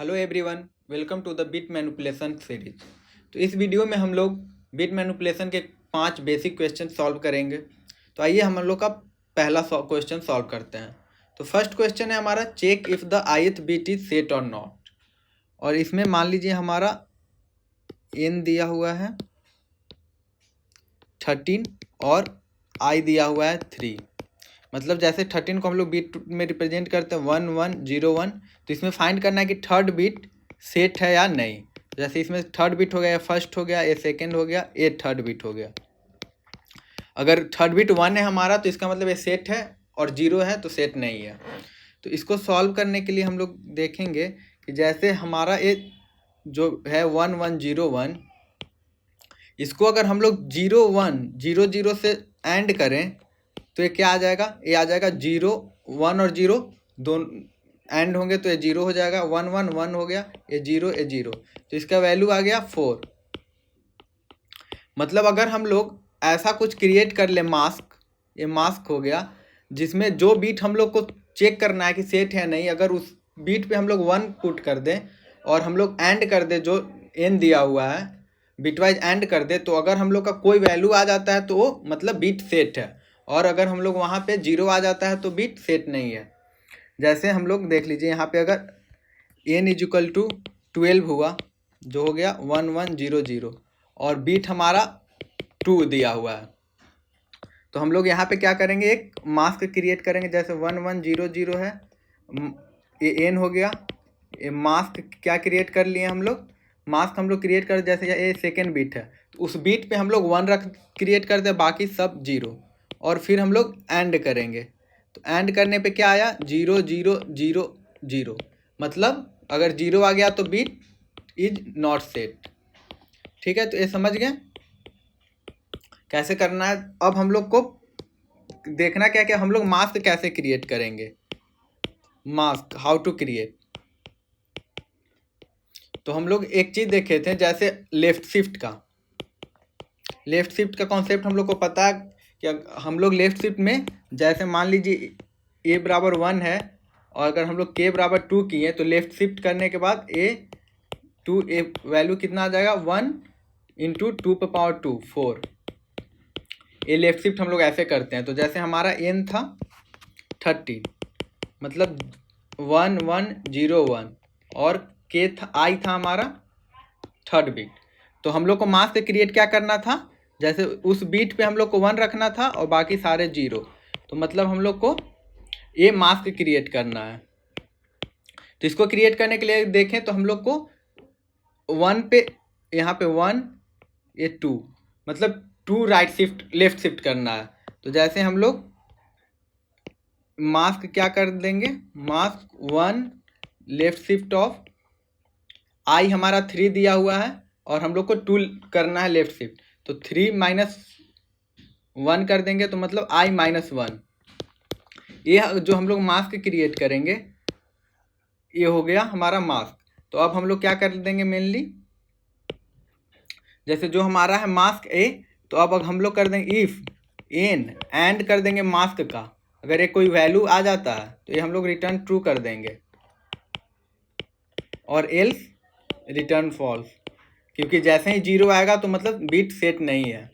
Hello everyone, welcome to the bit manipulation series. तो इस video में हम लोग बिट मैनिपुलेशन के 5 बेसिक क्वेश्चन सॉल्व करेंगे। तो आइए हम लोग का पहला क्वेश्चन सॉल्व करते हैं। तो फर्स्ट क्वेश्चन है हमारा, check if the ith bit is set और नॉट। और इसमें मान लीजिए हमारा n दिया हुआ है 13 और i दिया हुआ है 3। मतलब जैसे 13 को हम लोग बिट में रिप्रेजेंट करते हैं 1101, तो इसमें फाइंड करना है कि थर्ड बिट सेट है या नहीं। जैसे इसमें थर्ड बिट हो गया, फर्स्ट हो गया, ए सेकेंड हो गया, ए थर्ड बिट हो गया। अगर थर्ड बिट 1 है हमारा तो इसका मतलब ये सेट है, और 0 है तो सेट नहीं है। तो इसको सॉल्व करने के लिए हम लोग देखेंगे कि जैसे हमारा ये जो है 1101, इसको अगर हम लोग 0100 से एंड करें तो ये क्या आ जाएगा, ये आ जाएगा 0, 1 और 0 दोनों एंड होंगे तो ये 0 हो जाएगा, 1 1 1 हो गया, ये 0 ये 0, तो इसका वैल्यू आ गया 4। मतलब अगर हम लोग ऐसा कुछ क्रिएट कर ले मास्क, ये मास्क हो गया जिसमें जो बीट हम लोग को चेक करना है कि सेट है नहीं, अगर उस बीट पे हम लोग 1 पुट कर दें और हम लोग एंड कर दे, जो n दिया हुआ है बिटवाइज एंड कर दे, तो अगर हम लोग का कोई वैल्यू आ जाता है तो वो मतलब बीट सेट है, और अगर हम लोग वहाँ पे 0 आ जाता है तो बीट सेट नहीं है। जैसे हम लोग देख लीजिए यहाँ पे अगर n इजिकल टू 12 हुआ, जो हो गया 1100, और बीट हमारा 2 दिया हुआ है, तो हम लोग यहाँ पे क्या करेंगे, एक मास्क क्रिएट करेंगे। जैसे 1100 है, ये n हो गया, ये मास्क क्या क्रिएट कर लिए हम लोग, मास्क हम लोग क्रिएट कर, जैसे ये सेकेंड बीट है तो उस बीट पे हम लोग 1 रख क्रिएट कर दे, बाकी सब 0, और फिर हम लोग एंड करेंगे। तो एंड करने पे क्या आया, 0 0 0 0। मतलब अगर 0 आ गया तो बीट इज नॉट सेट। ठीक है, तो ये समझ गए कैसे करना है। अब हम लोग को देखना क्या क्या, हम लोग मास्क कैसे क्रिएट करेंगे, मास्क हाउ टू क्रिएट। तो हम लोग एक चीज़ देखे थे, जैसे लेफ्ट शिफ्ट का कॉन्सेप्ट हम लोग को पता है कि हम लोग लेफ्ट शिफ्ट में, जैसे मान लीजिए a बराबर 1 है और अगर हम लोग k बराबर 2 किए तो लेफ्ट शिफ्ट करने के बाद a वैल्यू कितना आ जाएगा, 1 इंटू 2 पर पावर 2 4। ये लेफ्ट शिफ्ट हम लोग ऐसे करते हैं। तो जैसे हमारा n था 30, मतलब 1101, और k था, i था हमारा थर्ड बीट। तो हम लोग को मास्क क्रिएट क्या करना था, जैसे उस बीट पे हम लोग को 1 रखना था और बाकी सारे 0। तो मतलब हम लोग को ये मास्क क्रिएट करना है। तो इसको क्रिएट करने के लिए देखें तो हम लोग को 1 पे, यहाँ पे 1, ये 2, मतलब 2 राइट शिफ्ट लेफ्ट शिफ्ट करना है। तो जैसे हम लोग मास्क क्या कर देंगे, mask 1 left shift of i हमारा 3 दिया हुआ है और हम लोग को 2 करना है लेफ्ट शिफ्ट, तो 3 माइनस 1 कर देंगे, तो मतलब i माइनस 1। ये जो हम लोग मास्क क्रिएट करेंगे ये हो गया हमारा मास्क। तो अब हम लोग क्या कर देंगे, मेनली जैसे जो हमारा है मास्क a, तो अब हम लोग कर देंगे इफ n एंड कर देंगे मास्क का, अगर ये कोई वैल्यू आ जाता है तो ये हम लोग रिटर्न ट्रू कर देंगे, और एल्स रिटर्न फॉल्स, क्योंकि जैसे ही 0 आएगा तो मतलब बीट सेट नहीं है।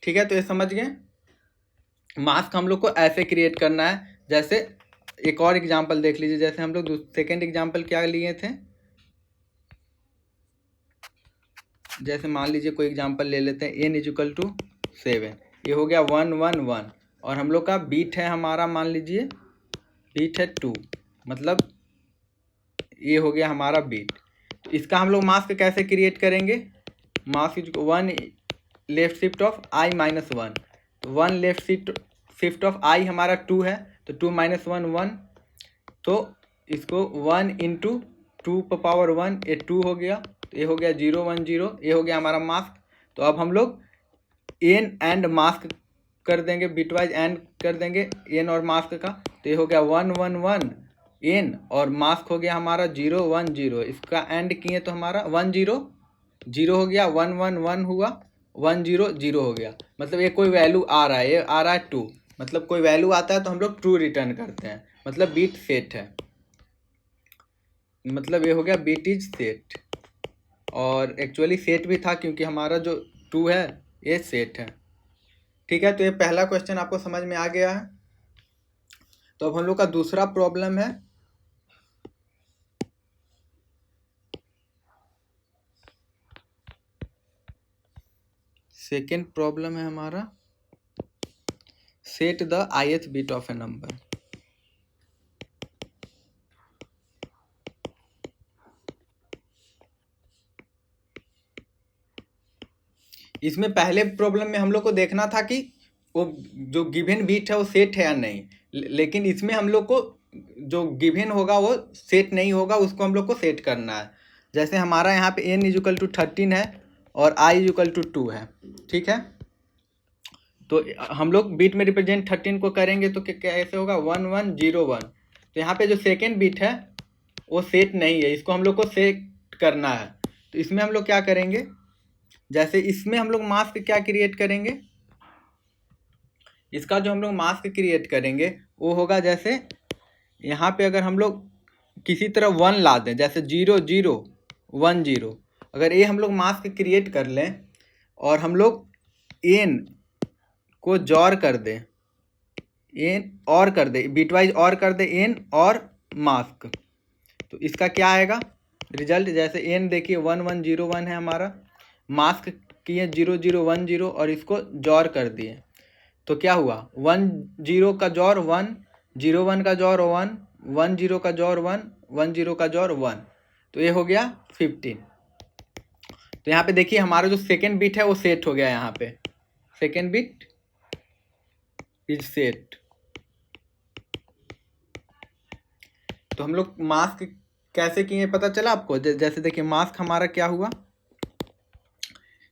ठीक है, तो ये समझ गए, मास्क हम लोग को ऐसे क्रिएट करना है। जैसे एक और एग्जांपल देख लीजिए, जैसे हम लोग सेकेंड एग्जांपल क्या लिए थे, जैसे मान लीजिए कोई एग्जांपल ले लेते हैं, n इजिकल टू 7, ये हो गया 1 1 1, और हम लोग का बीट है हमारा, मान लीजिए बीट है 2, मतलब ये हो गया हमारा बीट। तो इसका हम लोग मास्क कैसे क्रिएट करेंगे, mask 1 left shift of i minus 1, तो 1 लेफ्ट शिफ्ट ऑफ i हमारा 2 है, तो 2 माइनस 1 1, तो इसको 1 इंटू 2 पर पावर 1, ये 2 हो गया, तो ये हो गया 0 1 0, ये हो गया हमारा मास्क। तो अब हम लोग n एंड मास्क कर देंगे, बिटवाइज एंड कर देंगे n और मास्क का, तो ये हो गया 1 1 1 n, और मास्क हो गया हमारा 0 1 0, इसका एंड किए तो हमारा 1 0 0 हो गया, 1 1 1 हुआ, 1 0 0 हो गया। मतलब ये कोई वैल्यू आ रहा है, ये आ रहा है 2, मतलब कोई वैल्यू आता है तो हम लोग ट्रू रिटर्न करते हैं, मतलब बीट सेट है। मतलब ये हो गया बिट इज सेट, और एक्चुअली सेट भी था क्योंकि हमारा जो 2 है ये सेट है। ठीक है, तो ये पहला क्वेश्चन आपको समझ में आ गया है। तो अब हम लोग का दूसरा प्रॉब्लम है, सेकेंड प्रॉब्लम है हमारा set the ith bit of A number. इसमें पहले प्रॉब्लम में हम लोग को देखना था कि वो जो गिवन बिट है वो सेट है या नहीं, लेकिन इसमें हम लोग को जो गिवन होगा वो सेट नहीं होगा, उसको हम लोग को सेट करना है। जैसे हमारा यहाँ पे n इक्वल टू 13 है और i इक्वल टू 2 है। ठीक है, तो हम लोग बिट में रिप्रेजेंट 13 को करेंगे तो कैसे होगा 1101। तो यहाँ पे जो सेकेंड बिट है वो सेट नहीं है, इसको हम लोग को सेट करना है। तो इसमें हम लोग क्या करेंगे, जैसे इसमें हम लोग मास्क क्या क्रिएट करेंगे, इसका जो हम लोग मास्क क्रिएट करेंगे वो होगा, जैसे यहाँ पे अगर हम लोग किसी तरह 1 ला दें, जैसे 0 0 1 0, अगर ये हम लोग मास्क क्रिएट कर लें और हम लोग n को जॉर कर दें, n और कर दे बिटवाइज और कर दे n और मास्क, तो इसका क्या आएगा रिजल्ट। जैसे n देखिए 1 1 0 1 है हमारा, मास्क किए 0 0 1 0 और इसको जॉर कर दिए, तो क्या हुआ 1 0 का जॉर 1, 0 1 का जॉर 1, 1 0 का जॉर 1, 1 0 का जॉर 1, तो ये हो गया 15। तो यहाँ पे देखिए हमारा जो सेकेंड बिट है वो सेट हो गया, यहाँ पे सेकेंड बिट इज सेट। तो हम लोग मास्क कैसे किए पता चला आपको, जैसे देखिए मास्क हमारा क्या हुआ,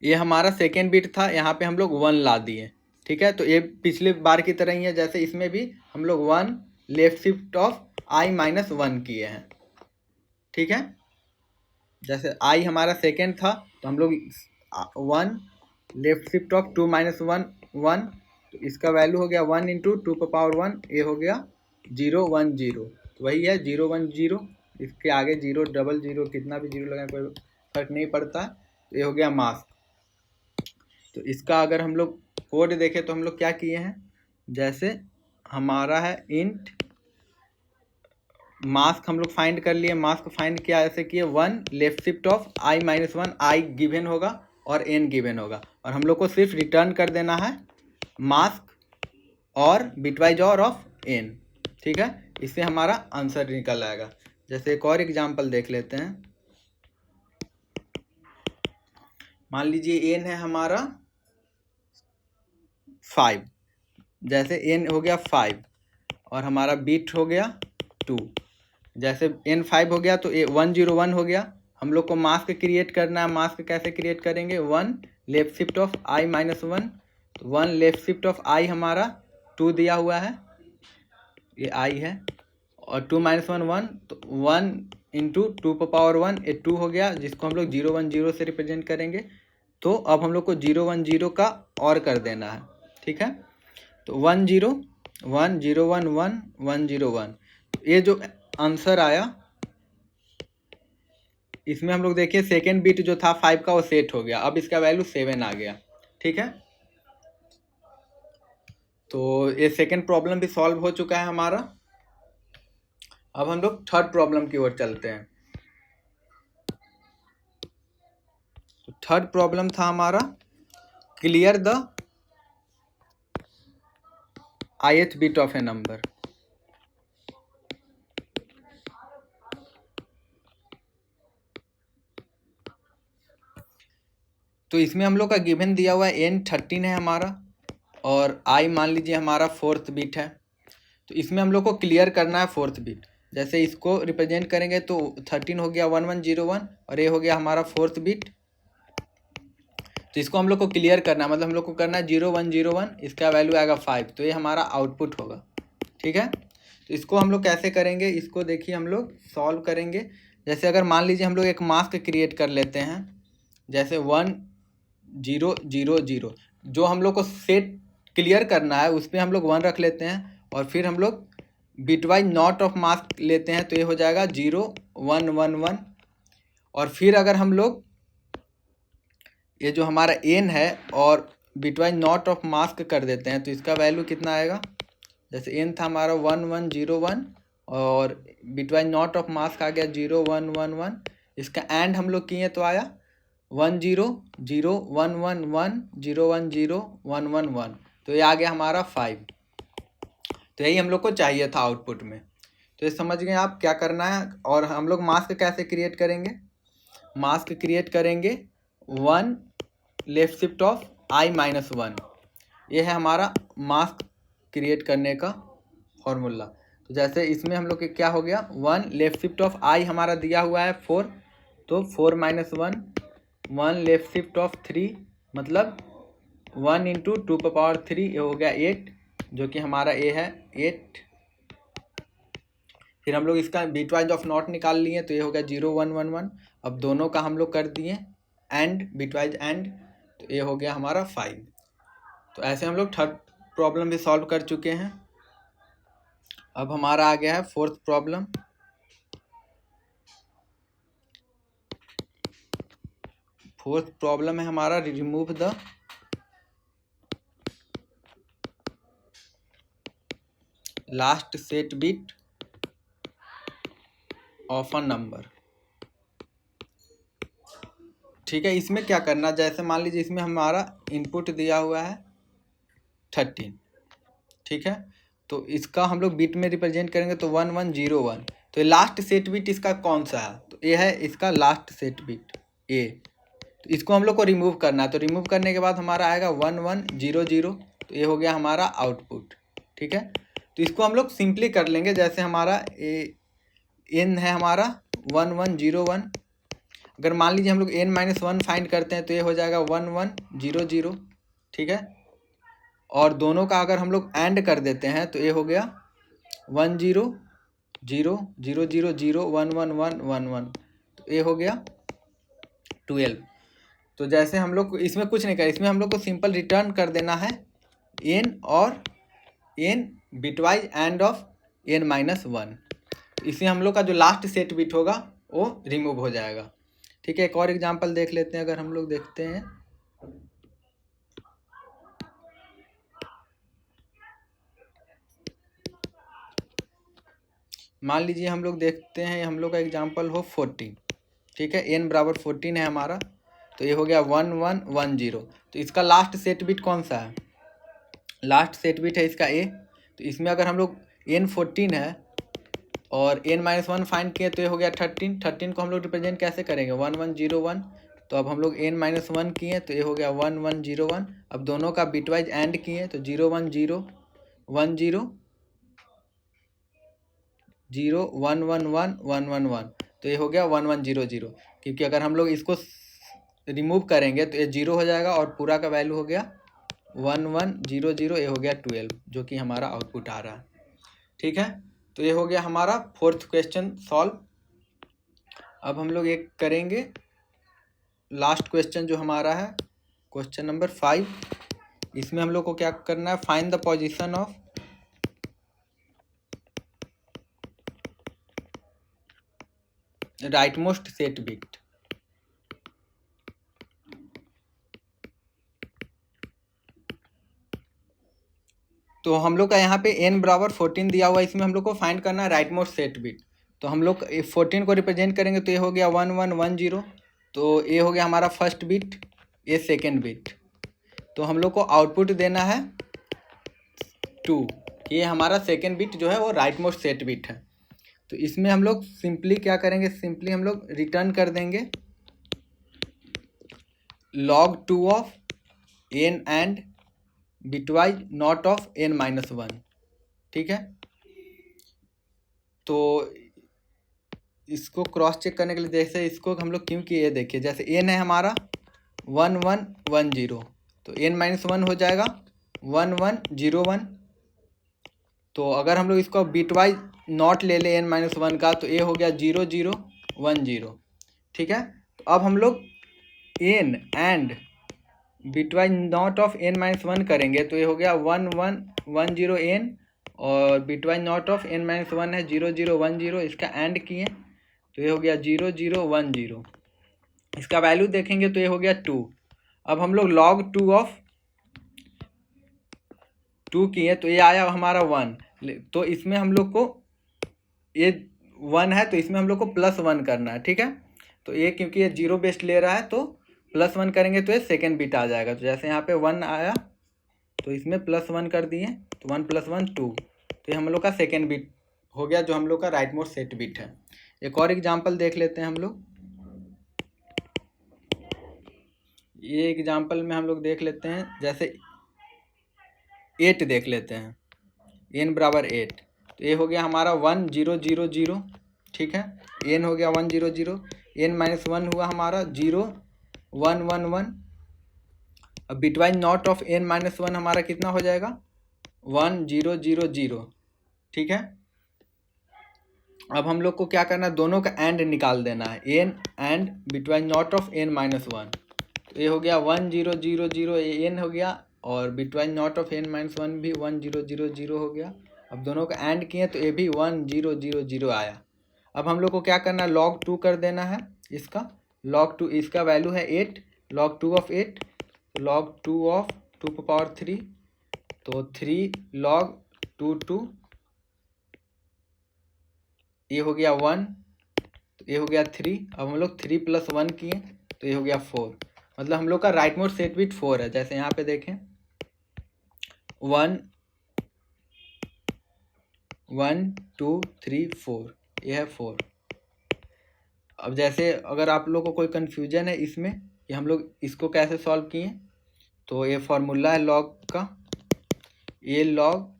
ये हमारा सेकेंड बिट था, यहाँ पे हम लोग 1 ला दिए। ठीक है, तो ये पिछले बार की तरह ही है, जैसे इसमें भी हम लोग 1 left shift of i minus 1 किए हैं। ठीक है, जैसे i हमारा सेकेंड था तो हम लोग 1 लेफ्ट शिफ्ट ऑफ 2 माइनस 1 1, तो इसका वैल्यू हो गया 1 इंटू 2 पर पावर 1, ये हो गया 0 1 0, तो वही है 0 1 0। इसके आगे 0 डबल 0 कितना भी 0 लगाए कोई फर्क नहीं पड़ता, तो ये हो गया मास्क। तो इसका अगर हम लोग कोड देखें तो हम लोग क्या किए हैं, जैसे हमारा है इंट मास्क हम लोग फाइंड कर लिए, मास्क फाइंड किया ऐसे किए 1 left shift of i minus 1, i given होगा और n गिवन होगा, और हम लोग को सिर्फ रिटर्न कर देना है मास्क और बिटवाइज और ऑफ n। ठीक है, इससे हमारा आंसर निकल आएगा। जैसे एक और एग्जांपल देख लेते हैं, मान लीजिए n है हमारा 5, जैसे n हो गया 5 और हमारा बिट हो गया 2, जैसे n 5 हो गया तो 1 0 1 हो गया। हम लोग को मास्क क्रिएट करना है, मास्क कैसे क्रिएट करेंगे 1 left shift of i minus 1, तो 1 लेफ्ट शिफ्ट ऑफ i हमारा 2 दिया हुआ है, ये i है, और 2 माइनस 1 1, तो 1 इंटू 2 पर पावर 1, ये 2 हो गया, जिसको हम लोग 0 1 0 से रिप्रेजेंट करेंगे। तो अब हम लोग को 0 1 0 का और कर देना है। ठीक है, तो 1 0 1 0 1 1 1 0 1, ये जो आंसर आया इसमें हम लोग देखिए सेकेंड बिट जो था 5 का वो सेट हो गया, अब इसका वैल्यू 7 आ गया। ठीक है, तो ये सेकेंड प्रॉब्लम भी सॉल्व हो चुका है हमारा। अब हम लोग थर्ड प्रॉब्लम की ओर चलते हैं। तो थर्ड प्रॉब्लम था हमारा clear the ith bit of A number. तो इसमें हम लोग का गिवन दिया हुआ है n 13 है हमारा, और i मान लीजिए हमारा फोर्थ बिट है। तो इसमें हम लोग को क्लियर करना है फोर्थ बिट, जैसे इसको रिप्रेजेंट करेंगे तो 13 हो गया 1 1 0 1, और ये हो गया हमारा फोर्थ बिट। तो इसको हम लोग को क्लियर करना है, मतलब हम लोग को करना है 0 1 0 1, इसका वैल्यू आएगा 5, तो ये हमारा आउटपुट होगा। ठीक है, तो इसको हम लोग कैसे करेंगे, इसको देखिए हम लोग सॉल्व करेंगे। जैसे अगर मान लीजिए हम लोग एक मास्क क्रिएट कर लेते हैं, जैसे 1 0 0 0, जो हम लोग को सेट क्लियर करना है उस पर हम लोग 1 रख लेते हैं, और फिर हम लोग बिटवाइज नॉट ऑफ मास्क लेते हैं, तो ये हो जाएगा 0 1 1 1। और फिर अगर हम लोग ये जो हमारा n है और बिटवाइज नॉट ऑफ मास्क कर देते हैं तो इसका वैल्यू कितना आएगा। जैसे n था हमारा 1 1 0 1 और बिटवाइज नॉट ऑफ मास्क आ गया 0 1 1 1। इसका एंड हम लोग किए तो आया 1 0 0 1 1 1 0 1 0 1 1 1। तो ये आ गया हमारा 5। तो यही हम लोग को चाहिए था आउटपुट में। तो ये समझ गए आप क्या करना है। और हम लोग मास्क कैसे क्रिएट करेंगे। मास्क क्रिएट करेंगे 1 लेफ्ट शिफ्ट ऑफ i-1। ये है हमारा मास्क क्रिएट करने का फॉर्मूला। तो जैसे इसमें हम लोग के क्या हो गया 1 लेफ्ट शिफ्ट ऑफ i हमारा दिया हुआ है 4, तो 4 - 1 1 लेफ्ट शिफ्ट ऑफ 3 मतलब 1 × 2⁻3 ये हो गया 8, जो कि हमारा ए है 8। फिर हम लोग इसका बिटवाइज ऑफ नॉट निकाल लिए तो ये हो गया 0 1 1 1। अब दोनों का हम लोग कर दिए एंड बिटवाइज एंड, तो ये हो गया हमारा 5। तो ऐसे हम लोग थर्ड प्रॉब्लम भी सॉल्व कर चुके हैं। अब हमारा आ गया है फोर्थ प्रॉब्लम। फोर्थ प्रॉब्लम है हमारा remove the last set bit of a number. ठीक है, इसमें क्या करना, जैसे मान लीजिए इसमें हमारा इनपुट दिया हुआ है 13। ठीक है, तो इसका हम लोग बिट में रिप्रेजेंट करेंगे तो 1 1 0 1। तो ये लास्ट सेट बिट इसका कौन सा है, तो ये है इसका लास्ट सेट बिट ए। तो इसको हम लोग को रिमूव करना है। तो रिमूव करने के बाद हमारा आएगा 1 1 0 0। तो ये हो गया हमारा आउटपुट। ठीक है, तो इसको हम लोग सिंपली कर लेंगे। जैसे हमारा एन है हमारा 1 1 0 1। अगर मान लीजिए हम लोग n-1 फाइंड करते हैं तो ये हो जाएगा 1 1 0 0। ठीक है, और दोनों का अगर हम लोग एंड कर देते हैं तो ये हो गया 1 0 0 0 0 0 1 1 1 1 1। तो ये हो गया 12। तो जैसे हम लोग इसमें कुछ नहीं कर, इसमें हम लोग को सिंपल रिटर्न कर देना है n और n bitwise end of n-1। इससे हम लोग का जो लास्ट सेट बिट होगा वो रिमूव हो जाएगा। ठीक है, एक और एग्जांपल देख लेते हैं। अगर हम लोग देखते हैं मान लीजिए हम लोग देखते हैं, हम लोग का एग्जांपल हो 14। ठीक है, n बराबर 14 है हमारा। तो ये हो गया 1 1 1 0। तो इसका लास्ट सेट बिट कौन सा है, लास्ट सेट बिट है इसका a। तो इसमें अगर हम लोग n 14 है और n-1 फाइंड किए तो ये हो गया 13। 13 को हम लोग रिप्रेजेंट कैसे करेंगे 1 1 0 1। तो अब हम लोग n-1 किए तो ये हो गया 1 1 0 1। अब दोनों का बिटवाइज एंड किए तो 0 1 0 1 0 0 1 1 1 1 1 1। तो ये हो गया 1 1 0 0। क्योंकि अगर हम लोग इसको रिमूव करेंगे तो ये 0 हो जाएगा और पूरा का वैल्यू हो गया 1 1 0 0। ये हो गया 12, जो कि हमारा आउटपुट आ रहा है। ठीक है, तो ये हो गया हमारा फोर्थ क्वेश्चन सॉल्व। अब हम लोग एक करेंगे लास्ट क्वेश्चन जो हमारा है क्वेश्चन नंबर 5। इसमें हम लोग को क्या करना है, find the position of right most set bit. तो हम लोग का यहाँ पे n बराबर 14 दिया हुआ है, इसमें हम लोग को फाइंड करना है राइट मोस्ट सेट बिट। तो हम लोग 14 को रिप्रेजेंट करेंगे तो ये हो गया 1 1 1 0। तो ये हो गया हमारा फर्स्ट बिट, ये सेकेंड बिट। तो हम लोग को आउटपुट देना है 2। ये हमारा सेकेंड बिट जो है वो राइट मोस्ट सेट बिट है। तो इसमें हम लोग सिंपली क्या करेंगे, सिंपली हम लोग रिटर्न कर देंगे log 2 of n and bitwise not of n-1। ठीक है, तो इसको क्रॉस चेक करने के लिए जैसे इसको हम लोग क्यों किए देखिए, जैसे n है हमारा 1 1 1 0। तो n-1 हो जाएगा 1 1 0 1। तो अगर हम लोग इसको बिटवाइज नॉट ले ले n-1 का तो ये हो गया 0 0 1 0। ठीक है, तो अब हम लोग n and bitwise not of n-1 करेंगे तो ये हो गया 1 1 1 0 n और बिटवाइज नॉट ऑफ n-1 है 0 0 1 0। इसका एंड किए तो ये हो गया 0 0 1 0। इसका वैल्यू देखेंगे तो ये हो गया 2। अब हम लोग log 2 ऑफ 2 किए तो ये आया हमारा 1। तो इसमें हम लोग को ये 1 है तो इसमें हम लोग को +1 करना है, ठीक है। तो ये क्योंकि ये 0 बेस्ड ले रहा है तो +1 करेंगे तो ये सेकेंड बिट आ जाएगा। तो जैसे यहाँ पे 1 आया तो इसमें +1 कर दिए तो 1 + 1 2। तो ये हम लोग का सेकेंड बिट हो गया जो हम लोग का राइट मोड सेट बिट है। एक और एग्जांपल देख लेते हैं हम लोग। ये एग्जांपल में हम लोग देख लेते हैं, जैसे 8 देख लेते हैं, n बराबर 8। तो ये हो गया हमारा 1 0 0 0, ठीक है। n हो गया 1 0 0, n - 1 हुआ हमारा 0 1 1 1। अब बिटवाइज नॉट ऑफ n - 1 हमारा कितना हो जाएगा 1 0 0 0, ठीक है। अब हम लोग को क्या करना है, दोनों का एंड निकाल देना है, n and bitwise not of n - 1। तो ये हो गया 1 0 0 0, ये n हो गया, और बिटवाइज नॉट ऑफ n - 1 भी 1 0 0 0 हो गया। अब दोनों का एंड किए तो ये भी 1 0 0 0 आया। अब हम लोग को क्या करना है, log 2 कर देना है इसका। log 2 इसका वैल्यू है 8, log 2 ऑफ 8, log 2 ऑफ 2⁻3, तो 3 log 2 2, ये हो गया 1, तो ये हो गया 3। अब हम लोग 3 + 1 किए तो ये हो गया 4। मतलब हम लोग का राइट मोड सेट बिट 4 है। जैसे यहाँ पे देखें 1 1 2 3 4, ये है 4। अब जैसे अगर आप लोग को कोई कन्फ्यूजन है इसमें कि हम लोग इसको कैसे सॉल्व किए, तो ये फॉर्मूला है लॉग का, ए लॉग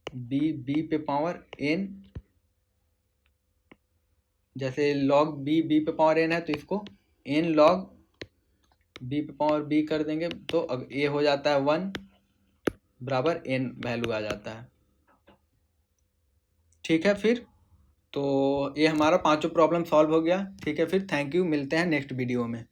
बी पे पावर n। जैसे लॉग बी पे पावर n है तो इसको n लॉग बी पे पावर b कर देंगे तो अब ये हो जाता है 1 बराबर n वैल्यू आ जाता है, ठीक है। फिर तो ये हमारा पांचों प्रॉब्लम सॉल्व हो गया, ठीक है। फिर थैंक यू, मिलते हैं नेक्स्ट वीडियो में।